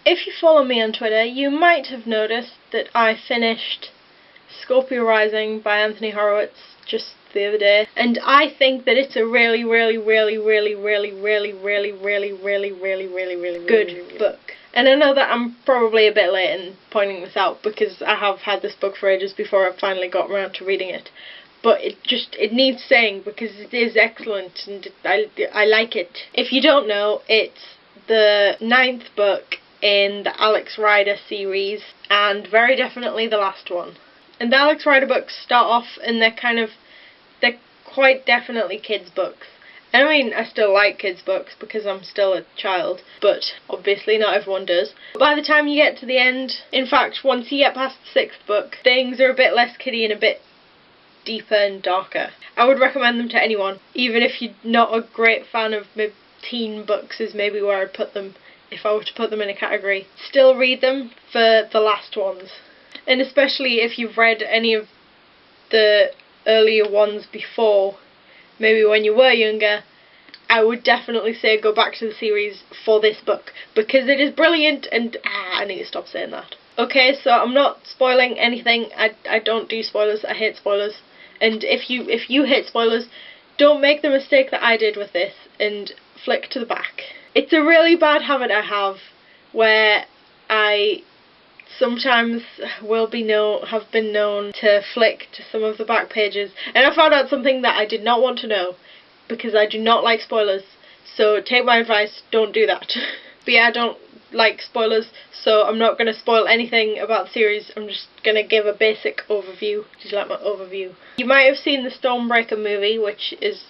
If you follow me on Twitter, you might have noticed that I finished Scorpia Rising by Anthony Horowitz just the other day, and I think that it's a really good book. And I know that I'm probably a bit late in pointing this out because I have had this book for ages before I finally got around to reading it. But it needs saying because it is excellent and I like it. If you don't know, it's the 9th book in the Alex Rider series and very definitely the last one. And the Alex Rider books start off and they're quite definitely kids' books. And I mean, I still like kids' books because I'm still a child, but obviously not everyone does. By the time you get to the end, in fact, once you get past the 6th book, things are a bit less kiddie and a bit deeper and darker. I would recommend them to anyone, even if you're not a great fan of maybe teen books is maybe where I'd put them if I were to put them in a category. Still read them for the last ones. And especially if you've read any of the earlier ones before, maybe when you were younger, I would definitely say go back to the series for this book because it is brilliant and I need to stop saying that. Okay, so I'm not spoiling anything. I don't do spoilers. I hate spoilers. And if you hate spoilers, don't make the mistake that I did with this and flick to the back. It's a really bad habit I have where I sometimes have been known to flick to some of the back pages, and I found out something that I did not want to know because I do not like spoilers, so take my advice, don't do that. But yeah, I don't like spoilers, so I'm not going to spoil anything about the series. I'm just going to give a basic overview. Did you like my overview? You might have seen the Stormbreaker movie, which is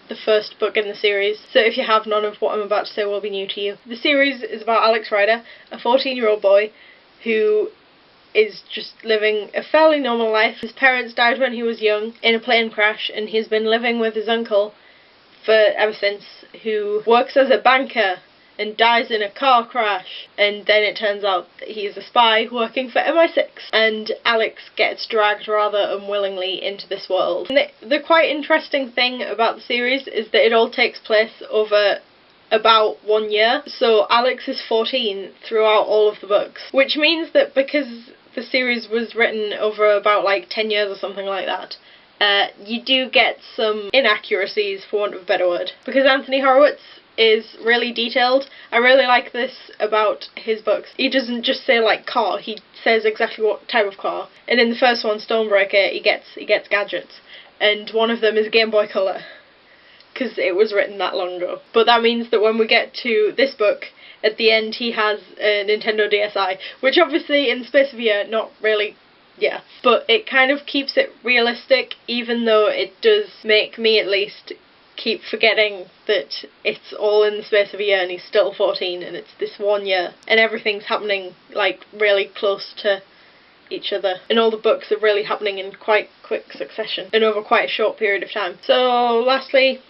the first book in the series, so if you have, none of what I'm about to say will be new to you. The series is about Alex Rider, a 14-year-old boy who is just living a fairly normal life. His parents died when he was young in a plane crash, and he's been living with his uncle ever since, who works as a banker and dies in a car crash, and then it turns out that he's a spy working for MI6, and Alex gets dragged rather unwillingly into this world. And the quite interesting thing about the series is that it all takes place over about 1 year, so Alex is 14 throughout all of the books, which means that because the series was written over about like 10 years or something like that, you do get some inaccuracies, for want of a better word, because Anthony Horowitz is really detailed. I really like this about his books. He doesn't just say like car, he says exactly what type of car. And in the first one, Stormbreaker, he gets gadgets, and one of them is Game Boy Color, because it was written that long ago. But that means that when we get to this book, at the end he has a Nintendo DSi, which obviously in the space of a year, not really, yeah. But it kind of keeps it realistic, even though it does make me at least keep forgetting that it's all in the space of a year and he's still 14 and it's this 1 year and everything's happening like really close to each other, and all the books are really happening in quite quick succession and over quite a short period of time. So lastly,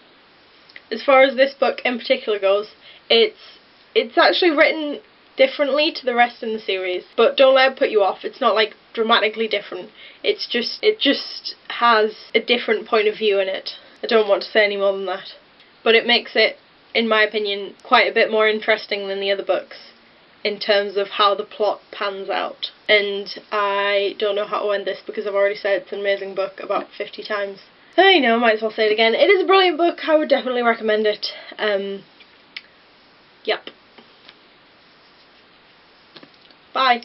as far as this book in particular goes, it's actually written differently to the rest in the series, but don't let it put you off. It's not like dramatically different, it just has a different point of view in it. I don't want to say any more than that, but it makes it, in my opinion, quite a bit more interesting than the other books in terms of how the plot pans out. And I don't know how to end this because I've already said it's an amazing book about 50 times. I know, might as well say it again. It is a brilliant book, I would definitely recommend it. Yep. Bye.